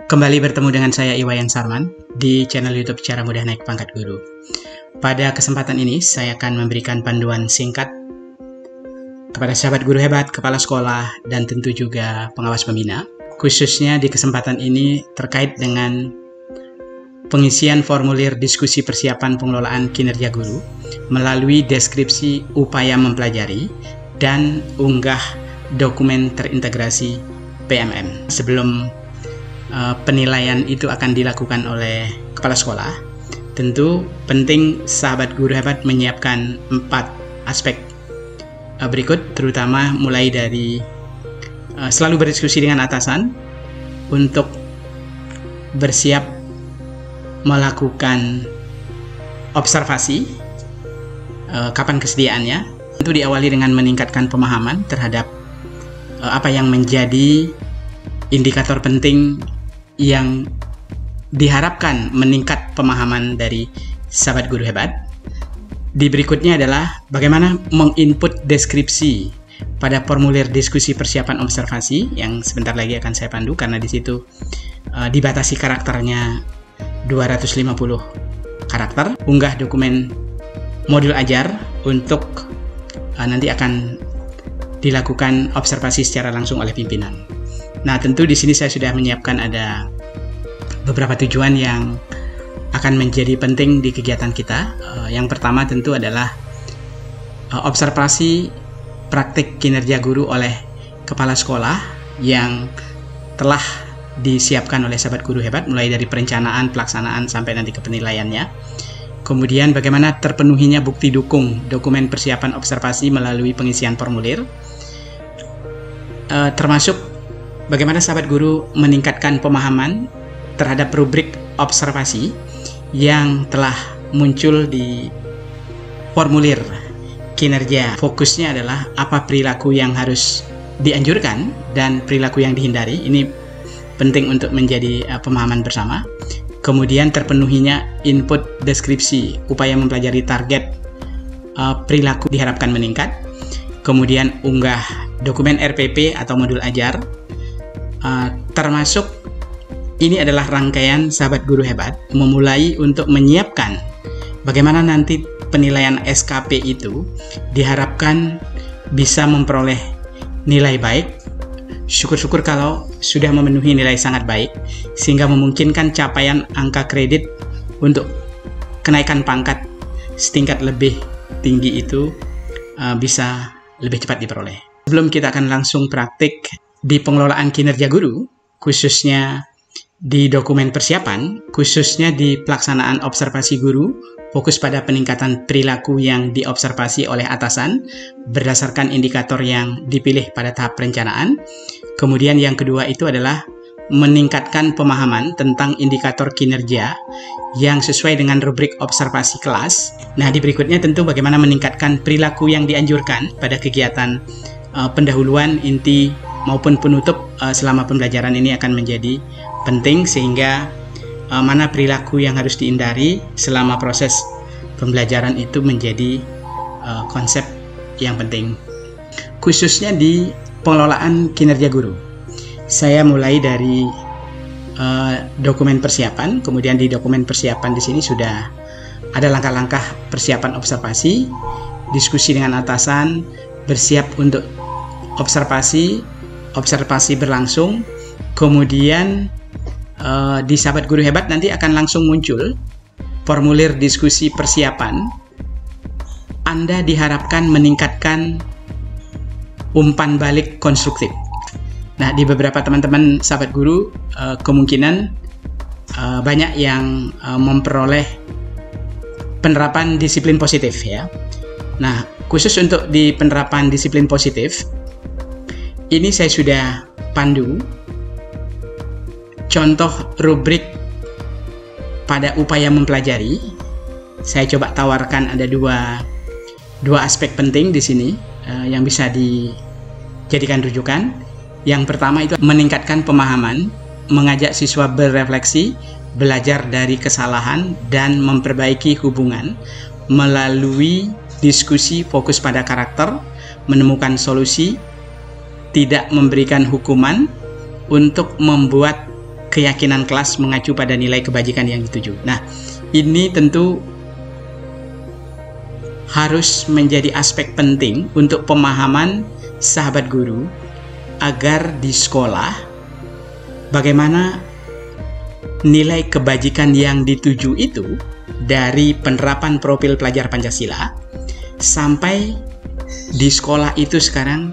Kembali bertemu dengan saya Iwayan Sarman di channel YouTube Cara Mudah Naik Pangkat Guru. Pada kesempatan ini saya akan memberikan panduan singkat kepada sahabat guru hebat, kepala sekolah, dan tentu juga pengawas pembina. Khususnya di kesempatan ini terkait dengan pengisian formulir diskusi persiapan pengelolaan kinerja guru melalui deskripsi upaya mempelajari dan unggah dokumen terintegrasi PMM. Sebelum penilaian itu akan dilakukan oleh kepala sekolah, tentu penting sahabat guru hebat menyiapkan 4 aspek berikut, terutama mulai dari selalu berdiskusi dengan atasan untuk bersiap melakukan observasi, kapan kesediaannya. Tentu diawali dengan meningkatkan pemahaman terhadap apa yang menjadi indikator penting yang diharapkan meningkat pemahaman dari sahabat guru hebat. Di berikutnya adalah bagaimana menginput deskripsi pada formulir diskusi persiapan observasi yang sebentar lagi akan saya pandu, karena di situ dibatasi karakternya 250 karakter. Unggah dokumen modul ajar untuk nanti akan dilakukan observasi secara langsung oleh pimpinan. Nah, tentu di sini saya sudah menyiapkan ada beberapa tujuan yang akan menjadi penting di kegiatan kita. Yang pertama tentu adalah observasi praktik kinerja guru oleh kepala sekolah yang telah disiapkan oleh sahabat guru hebat, mulai dari perencanaan, pelaksanaan, sampai nanti ke penilaiannya. Kemudian bagaimana terpenuhinya bukti dukung dokumen persiapan observasi melalui pengisian formulir, termasuk bagaimana sahabat guru meningkatkan pemahaman terhadap rubrik observasi yang telah muncul di formulir kinerja. Fokusnya adalah apa perilaku yang harus dianjurkan dan perilaku yang dihindari. Ini penting untuk menjadi pemahaman bersama. Kemudian terpenuhinya input deskripsi upaya mempelajari target perilaku diharapkan meningkat. Kemudian unggah dokumen RPP atau modul ajar. Termasuk ini adalah rangkaian sahabat guru hebat memulai untuk menyiapkan bagaimana nanti penilaian SKP itu diharapkan bisa memperoleh nilai baik. Syukur-syukur kalau sudah memenuhi nilai sangat baik, sehingga memungkinkan capaian angka kredit untuk kenaikan pangkat setingkat lebih tinggi itu bisa lebih cepat diperoleh. Sebelum kita akan langsung praktik di pengelolaan kinerja guru, khususnya di dokumen persiapan, khususnya di pelaksanaan observasi guru, fokus pada peningkatan perilaku yang diobservasi oleh atasan berdasarkan indikator yang dipilih pada tahap perencanaan. Kemudian yang kedua itu adalah meningkatkan pemahaman tentang indikator kinerja yang sesuai dengan rubrik observasi kelas. Nah, di berikutnya tentu bagaimana meningkatkan perilaku yang dianjurkan pada kegiatan pendahuluan, inti, maupun penutup selama pembelajaran. Ini akan menjadi penting, sehingga mana perilaku yang harus dihindari selama proses pembelajaran itu menjadi konsep yang penting, khususnya di pengelolaan kinerja guru. Saya mulai dari dokumen persiapan. Kemudian di dokumen persiapan di sini sudah ada langkah-langkah persiapan observasi, diskusi dengan atasan, bersiap untuk observasi berlangsung. Kemudian di sahabat guru hebat nanti akan langsung muncul formulir diskusi persiapan. Anda diharapkan meningkatkan umpan balik konstruktif. Nah, di beberapa teman-teman sahabat guru kemungkinan banyak yang memperoleh penerapan disiplin positif ya. Nah, khusus untuk di penerapan disiplin positif ini saya sudah pandu contoh rubrik pada upaya mempelajari. Saya coba tawarkan ada dua aspek penting di sini yang bisa dijadikan rujukan. Yang pertama itu meningkatkan pemahaman, mengajak siswa berefleksi, belajar dari kesalahan, dan memperbaiki hubungan melalui diskusi fokus pada karakter, menemukan solusi, tidak memberikan hukuman, untuk membuat keyakinan kelas mengacu pada nilai kebajikan yang dituju. Nah, ini tentu harus menjadi aspek penting untuk pemahaman sahabat guru agar di sekolah bagaimana nilai kebajikan yang dituju itu dari penerapan profil pelajar Pancasila sampai di sekolah itu sekarang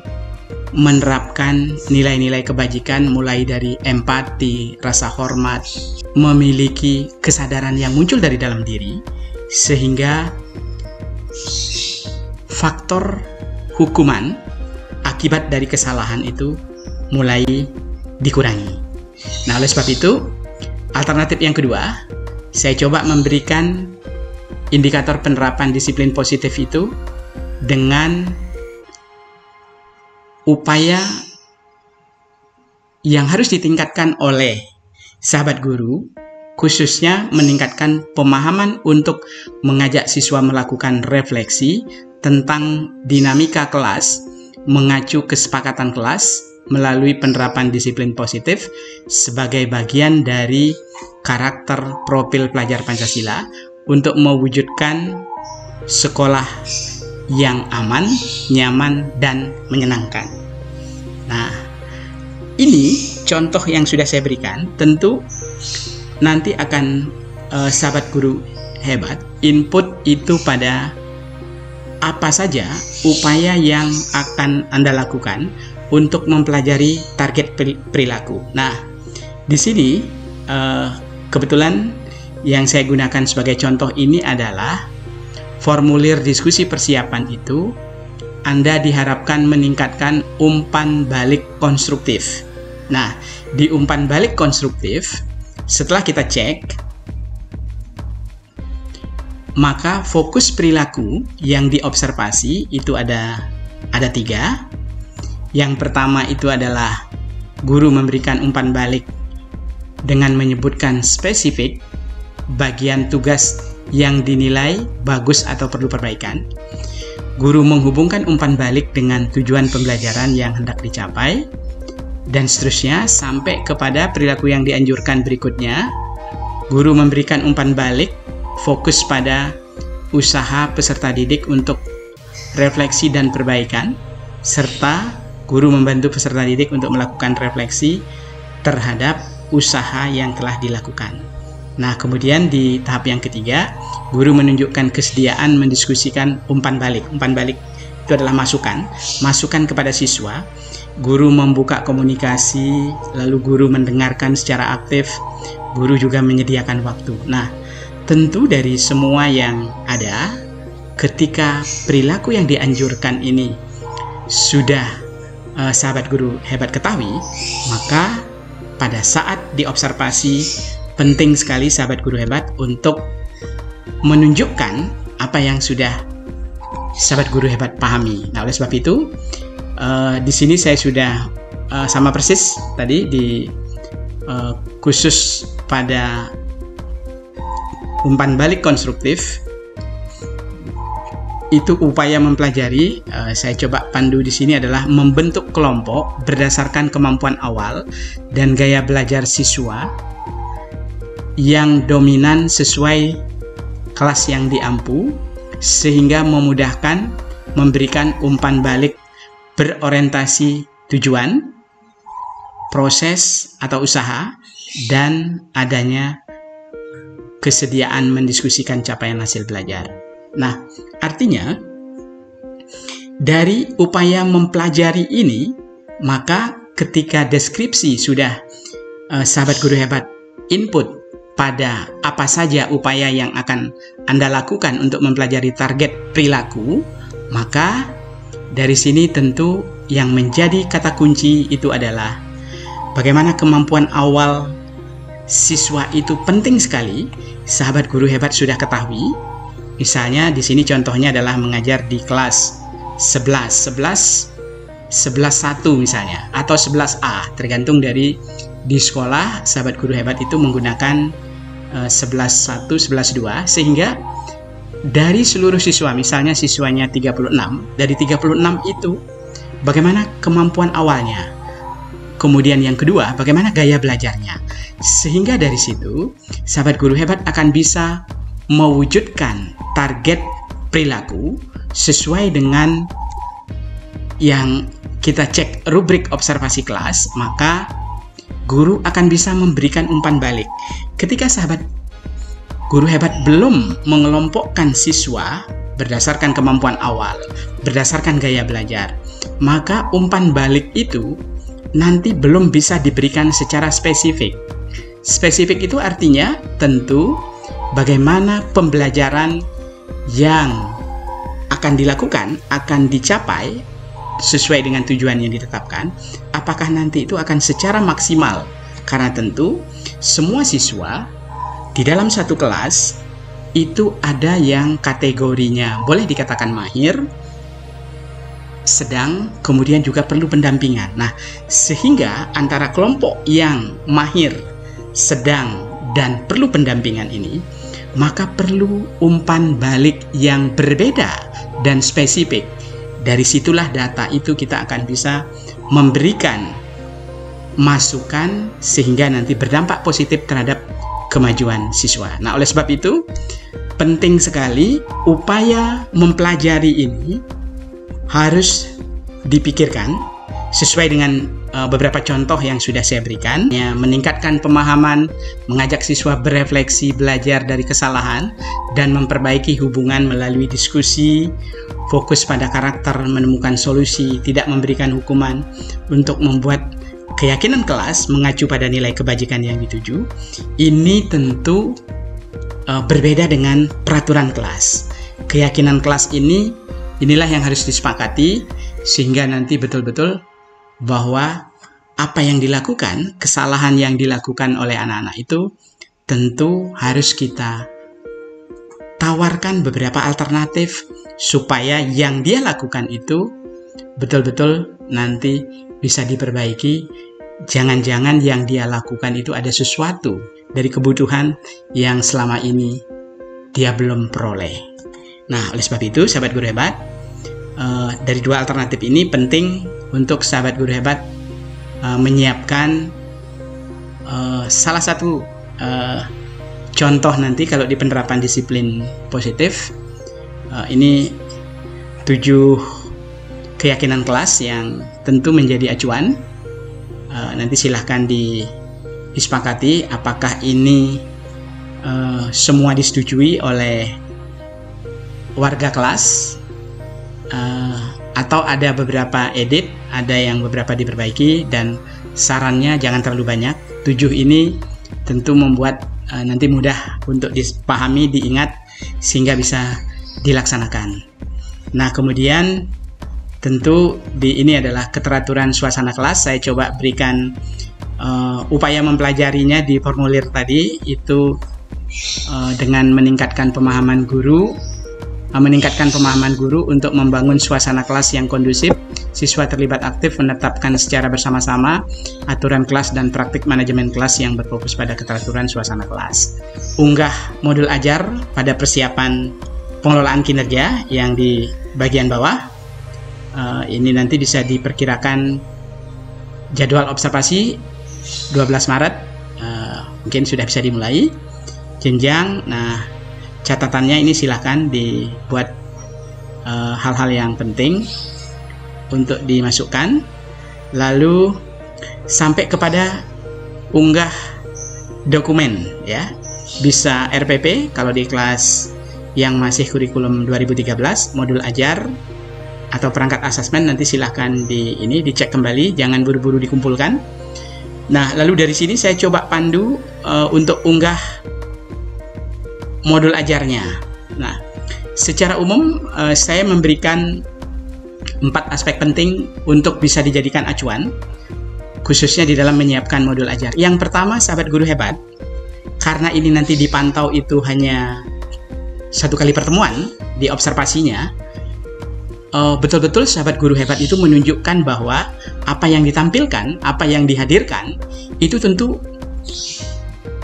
menerapkan nilai-nilai kebajikan mulai dari empati, rasa hormat, memiliki kesadaran yang muncul dari dalam diri sehingga faktor hukuman akibat dari kesalahan itu mulai dikurangi. Nah, oleh sebab itu, alternatif yang kedua, saya coba memberikan indikator penerapan disiplin positif itu dengan upaya yang harus ditingkatkan oleh sahabat guru, khususnya meningkatkan pemahaman untuk mengajak siswa melakukan refleksi tentang dinamika kelas, mengacu kesepakatan kelas melalui penerapan disiplin positif sebagai bagian dari karakter profil pelajar Pancasila untuk mewujudkan sekolah yang aman, nyaman, dan menyenangkan. Nah, ini contoh yang sudah saya berikan, tentu nanti akan sahabat guru hebat input itu pada apa saja upaya yang akan Anda lakukan untuk mempelajari target perilaku. Nah, di sini kebetulan yang saya gunakan sebagai contoh ini adalah formulir diskusi persiapan itu. Anda diharapkan meningkatkan umpan balik konstruktif. Nah, di umpan balik konstruktif, setelah kita cek, maka fokus perilaku yang diobservasi itu ada 3. Yang pertama itu adalah guru memberikan umpan balik dengan menyebutkan spesifik bagian tugas yang dinilai bagus atau perlu perbaikan. Guru menghubungkan umpan balik dengan tujuan pembelajaran yang hendak dicapai, dan seterusnya sampai kepada perilaku yang dianjurkan berikutnya. Guru memberikan umpan balik fokus pada usaha peserta didik untuk refleksi dan perbaikan, serta guru membantu peserta didik untuk melakukan refleksi terhadap usaha yang telah dilakukan. Nah, kemudian di tahap yang ketiga, guru menunjukkan kesediaan mendiskusikan umpan balik. Umpan balik itu adalah masukan kepada siswa. Guru membuka komunikasi, lalu guru mendengarkan secara aktif, guru juga menyediakan waktu. Nah, tentu dari semua yang ada, ketika perilaku yang dianjurkan ini sudah sahabat guru hebat ketahui, maka pada saat diobservasi penting sekali sahabat guru hebat untuk menunjukkan apa yang sudah sahabat guru hebat pahami. Nah, oleh sebab itu di sini saya sudah sama persis tadi di khusus pada umpan balik konstruktif itu upaya mempelajari. Saya coba pandu di sini adalah membentuk kelompok berdasarkan kemampuan awal dan gaya belajar siswa yang dominan sesuai kelas yang diampu, sehingga memudahkan memberikan umpan balik berorientasi tujuan, proses atau usaha, dan adanya kesediaan mendiskusikan capaian hasil belajar. Nah, artinya dari upaya mempelajari ini, maka ketika deskripsi sudah sahabat guru hebat input pada apa saja upaya yang akan Anda lakukan untuk mempelajari target perilaku, maka dari sini tentu yang menjadi kata kunci itu adalah bagaimana kemampuan awal siswa itu penting sekali. Sahabat guru hebat sudah ketahui. Misalnya di sini contohnya adalah mengajar di kelas 11 1 misalnya, atau 11A, tergantung dari di sekolah sahabat guru hebat itu menggunakan 11 1, 11 2, sehingga dari seluruh siswa, misalnya siswanya 36, dari 36 itu bagaimana kemampuan awalnya. kemudian yang kedua, bagaimana gaya belajarnya. Sehingga dari situ, sahabat guru hebat akan bisa mewujudkan target perilaku sesuai dengan yang kita cek rubrik observasi kelas, maka guru akan bisa memberikan umpan balik. Ketika sahabat guru hebat belum mengelompokkan siswa berdasarkan kemampuan awal, berdasarkan gaya belajar, maka umpan balik itu nanti belum bisa diberikan secara spesifik. Spesifik itu artinya tentu bagaimana pembelajaran yang akan dilakukan, akan dicapai sesuai dengan tujuan yang ditetapkan, apakah nanti itu akan secara maksimal. Karena tentu semua siswa di dalam satu kelas itu ada yang kategorinya boleh dikatakan mahir, sedang, kemudian juga perlu pendampingan. Nah, sehingga antara kelompok yang mahir, sedang, dan perlu pendampingan ini, maka perlu umpan balik yang berbeda dan spesifik. Dari situlah data itu kita akan bisa memberikan masukan sehingga nanti berdampak positif terhadap kemajuan siswa. Nah, oleh sebab itu penting sekali upaya mempelajari ini harus dipikirkan sesuai dengan beberapa contoh yang sudah saya berikan, ya, meningkatkan pemahaman, mengajak siswa berefleksi, belajar dari kesalahan, dan memperbaiki hubungan melalui diskusi, fokus pada karakter, menemukan solusi, tidak memberikan hukuman, untuk membuat keyakinan kelas mengacu pada nilai kebajikan yang dituju. Ini tentu berbeda dengan peraturan kelas. Keyakinan kelas inilah yang harus disepakati sehingga nanti betul-betul bahwa apa yang dilakukan, kesalahan yang dilakukan oleh anak-anak itu tentu harus kita tawarkan beberapa alternatif supaya yang dia lakukan itu betul-betul nanti bisa diperbaiki. Jangan-jangan yang dia lakukan itu ada sesuatu dari kebutuhan yang selama ini dia belum peroleh. Nah, oleh sebab itu, sahabat guru hebat, dari dua alternatif ini penting untuk sahabat guru hebat menyiapkan salah satu contoh nanti kalau di penerapan disiplin positif. Ini 7 keyakinan kelas yang tentu menjadi acuan. Nanti silahkan disepakati apakah ini semua disetujui oleh warga kelas atau ada beberapa edit, ada yang beberapa diperbaiki, dan sarannya jangan terlalu banyak. 7 ini tentu membuat nanti mudah untuk dipahami, diingat, sehingga bisa dilaksanakan. Nah, kemudian tentu ini adalah keteraturan suasana kelas. Saya coba berikan upaya mempelajarinya di formulir tadi, itu dengan meningkatkan pemahaman guru, untuk membangun suasana kelas yang kondusif, siswa terlibat aktif, menetapkan secara bersama-sama aturan kelas dan praktik manajemen kelas yang berfokus pada keteraturan suasana kelas. Unggah modul ajar pada persiapan pengelolaan kinerja yang di bagian bawah. Ini nanti bisa diperkirakan jadwal observasi 12 Maret, mungkin sudah bisa dimulai. Jenjang, nah catatannya ini silahkan dibuat hal-hal yang penting untuk dimasukkan, lalu sampai kepada unggah dokumen, ya, bisa RPP kalau di kelas yang masih kurikulum 2013 modul ajar atau perangkat asesmen, nanti silahkan dicek kembali, jangan buru-buru dikumpulkan. Nah, lalu dari sini saya coba pandu untuk unggah modul ajarnya. Nah, secara umum saya memberikan 4 aspek penting untuk bisa dijadikan acuan, khususnya di dalam menyiapkan modul ajar. Yang pertama, sahabat guru hebat, karena ini nanti dipantau itu hanya 1 kali pertemuan di observasinya, betul-betul sahabat guru hebat itu menunjukkan bahwa apa yang ditampilkan, apa yang dihadirkan, itu tentu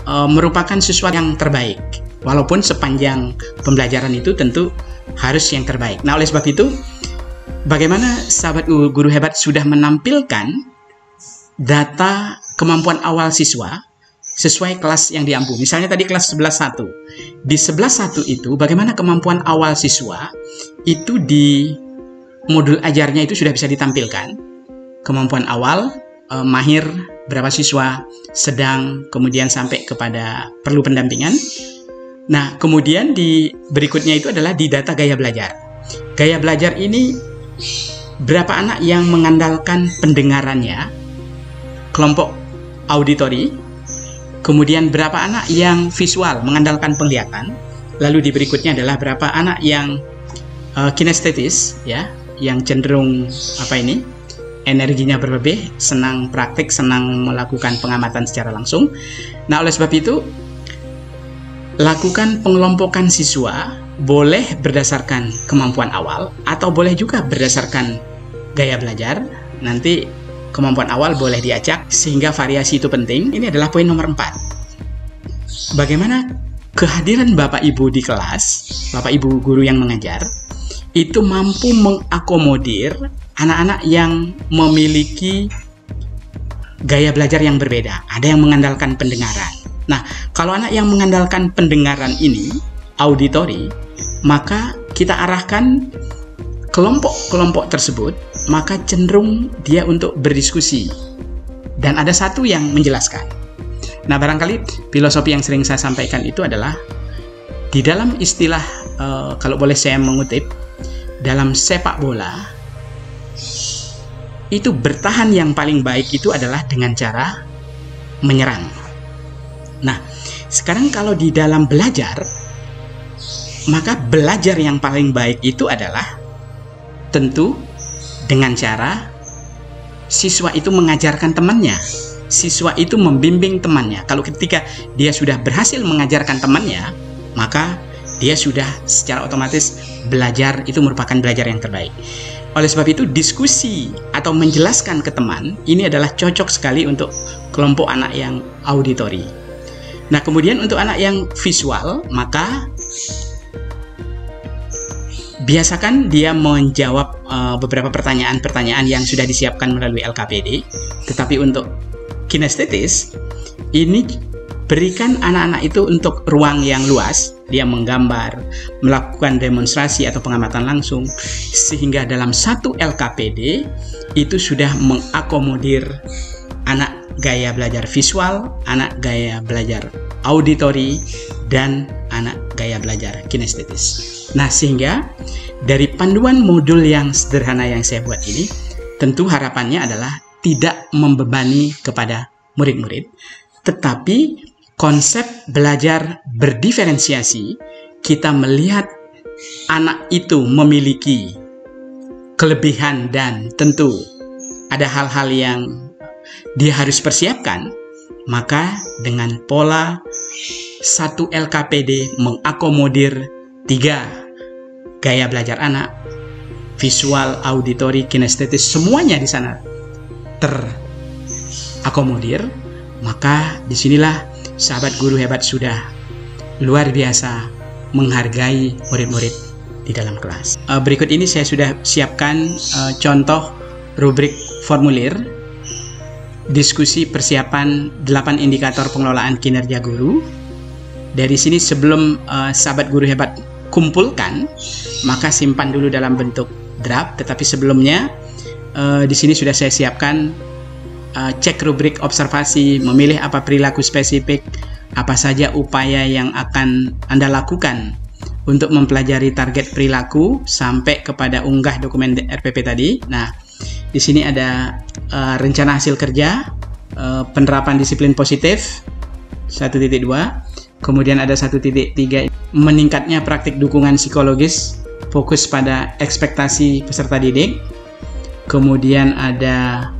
merupakan sesuatu yang terbaik. Walaupun sepanjang pembelajaran itu tentu harus yang terbaik. Nah, oleh sebab itu, bagaimana sahabat guru hebat sudah menampilkan data kemampuan awal siswa sesuai kelas yang diampu. Misalnya tadi kelas 11.1. Di 11.1 itu bagaimana kemampuan awal siswa itu di modul ajarnya itu sudah bisa ditampilkan. Kemampuan awal, mahir, berapa siswa, sedang, kemudian sampai kepada perlu pendampingan. Nah, kemudian di berikutnya itu adalah di data gaya belajar. Gaya belajar ini berapa anak yang mengandalkan pendengarannya, kelompok auditori. Kemudian berapa anak yang visual mengandalkan penglihatan. Lalu di berikutnya adalah berapa anak yang kinestetis, ya, yang cenderung energinya berlebih, senang praktik, senang melakukan pengamatan secara langsung. Nah, oleh sebab itu lakukan pengelompokan siswa boleh berdasarkan kemampuan awal atau boleh juga berdasarkan gaya belajar. Nanti kemampuan awal boleh diacak sehingga variasi itu penting. Ini adalah poin nomor 4. Bagaimana kehadiran Bapak Ibu di kelas, Bapak Ibu guru yang mengajar, itu mampu mengakomodir anak-anak yang memiliki gaya belajar yang berbeda. Ada yang mengandalkan pendengaran. Nah, kalau anak yang mengandalkan pendengaran ini, auditori, maka kita arahkan kelompok-kelompok tersebut, maka cenderung dia untuk berdiskusi. Dan ada satu yang menjelaskan. Nah, barangkali filosofi yang sering saya sampaikan itu adalah di dalam istilah, kalau boleh saya mengutip, dalam sepak bola, itu bertahan yang paling baik itu adalah dengan cara menyerang. Nah, sekarang kalau di dalam belajar, maka belajar yang paling baik itu adalah tentu dengan cara siswa itu mengajarkan temannya, siswa itu membimbing temannya. Kalau ketika dia sudah berhasil mengajarkan temannya, maka dia sudah secara otomatis belajar itu merupakan belajar yang terbaik. Oleh sebab itu, diskusi atau menjelaskan ke teman ini adalah cocok sekali untuk kelompok anak yang auditori. Nah, kemudian untuk anak yang visual, maka biasakan dia menjawab beberapa pertanyaan-pertanyaan yang sudah disiapkan melalui LKPD. Tetapi untuk kinestetis, ini berikan anak-anak itu untuk ruang yang luas. Dia menggambar, melakukan demonstrasi atau pengamatan langsung, sehingga dalam satu LKPD itu sudah mengakomodir anak gaya belajar visual, anak gaya belajar auditori, dan anak gaya belajar kinestetis. Nah, sehingga dari panduan modul yang sederhana yang saya buat ini, tentu harapannya adalah tidak membebani kepada murid-murid, tetapi konsep belajar berdiferensiasi, kita melihat anak itu memiliki kelebihan dan tentu ada hal-hal yang dia harus persiapkan, maka dengan pola satu LKPD mengakomodir 3 gaya belajar anak, visual, auditori, kinestetis, semuanya di sana terakomodir, maka disinilah sahabat guru hebat sudah luar biasa menghargai murid-murid di dalam kelas. Berikut ini saya sudah siapkan contoh rubrik formulir diskusi persiapan 8 indikator pengelolaan kinerja guru. Dari sini sebelum sahabat guru hebat kumpulkan, maka simpan dulu dalam bentuk draft. Tetapi sebelumnya di sini sudah saya siapkan cek rubrik observasi, memilih apa perilaku spesifik, apa saja upaya yang akan Anda lakukan untuk mempelajari target perilaku sampai kepada unggah dokumen RPP tadi. Nah, di sini ada rencana hasil kerja, penerapan disiplin positif 1.2, kemudian ada 1.3 meningkatnya praktik dukungan psikologis, fokus pada ekspektasi peserta didik, kemudian ada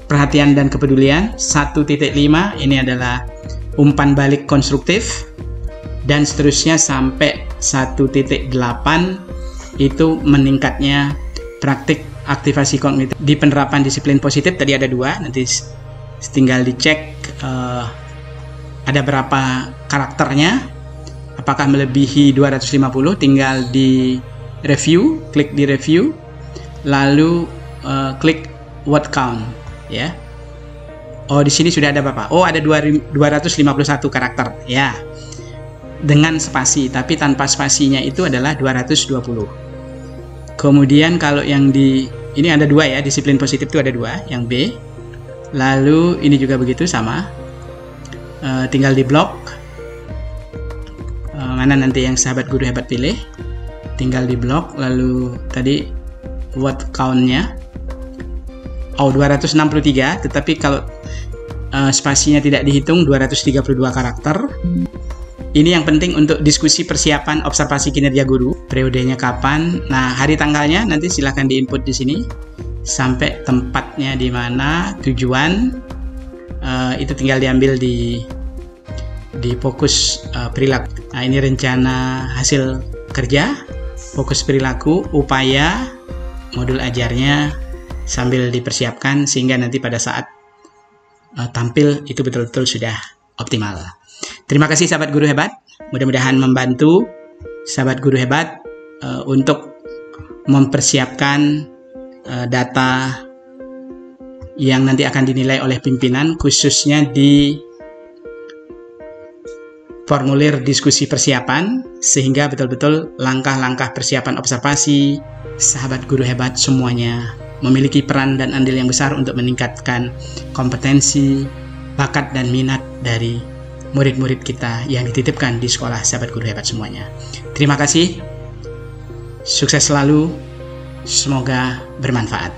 perhatian dan kepedulian 1.5, ini adalah umpan balik konstruktif, dan seterusnya sampai 1.8 itu meningkatnya praktik aktivasi kognitif. Di penerapan disiplin positif tadi ada 2, nanti tinggal dicek ada berapa karakternya, apakah melebihi 250, tinggal di review, klik di review, lalu klik word count, ya. Oh, di sini sudah ada Bapak. Oh, ada 251 karakter ya. Dengan spasi, tapi tanpa spasinya itu adalah 220. Kemudian kalau yang di ini ada 2 ya, disiplin positif itu ada 2, yang B. Lalu ini juga begitu sama. Tinggal di blok. Mana nanti yang sahabat guru hebat pilih. Tinggal di blok, lalu tadi word count-nya. Oh, 263, tetapi kalau spasinya tidak dihitung 232 karakter. Ini yang penting untuk diskusi persiapan observasi kinerja guru. Periodenya kapan? Nah, hari tanggalnya nanti silahkan diinput di sini. Sampai tempatnya di mana, tujuan itu tinggal diambil di fokus perilaku. Nah, ini rencana hasil kerja, fokus perilaku, upaya, modul ajarnya sambil dipersiapkan sehingga nanti pada saat tampil itu betul-betul sudah optimal. Terima kasih sahabat guru hebat, mudah-mudahan membantu sahabat guru hebat untuk mempersiapkan data yang nanti akan dinilai oleh pimpinan, khususnya di formulir diskusi persiapan, sehingga betul-betul langkah-langkah persiapan observasi sahabat guru hebat semuanya memiliki peran dan andil yang besar untuk meningkatkan kompetensi, bakat, dan minat dari murid-murid kita yang dititipkan di sekolah sahabat guru hebat semuanya. Terima kasih, sukses selalu, semoga bermanfaat.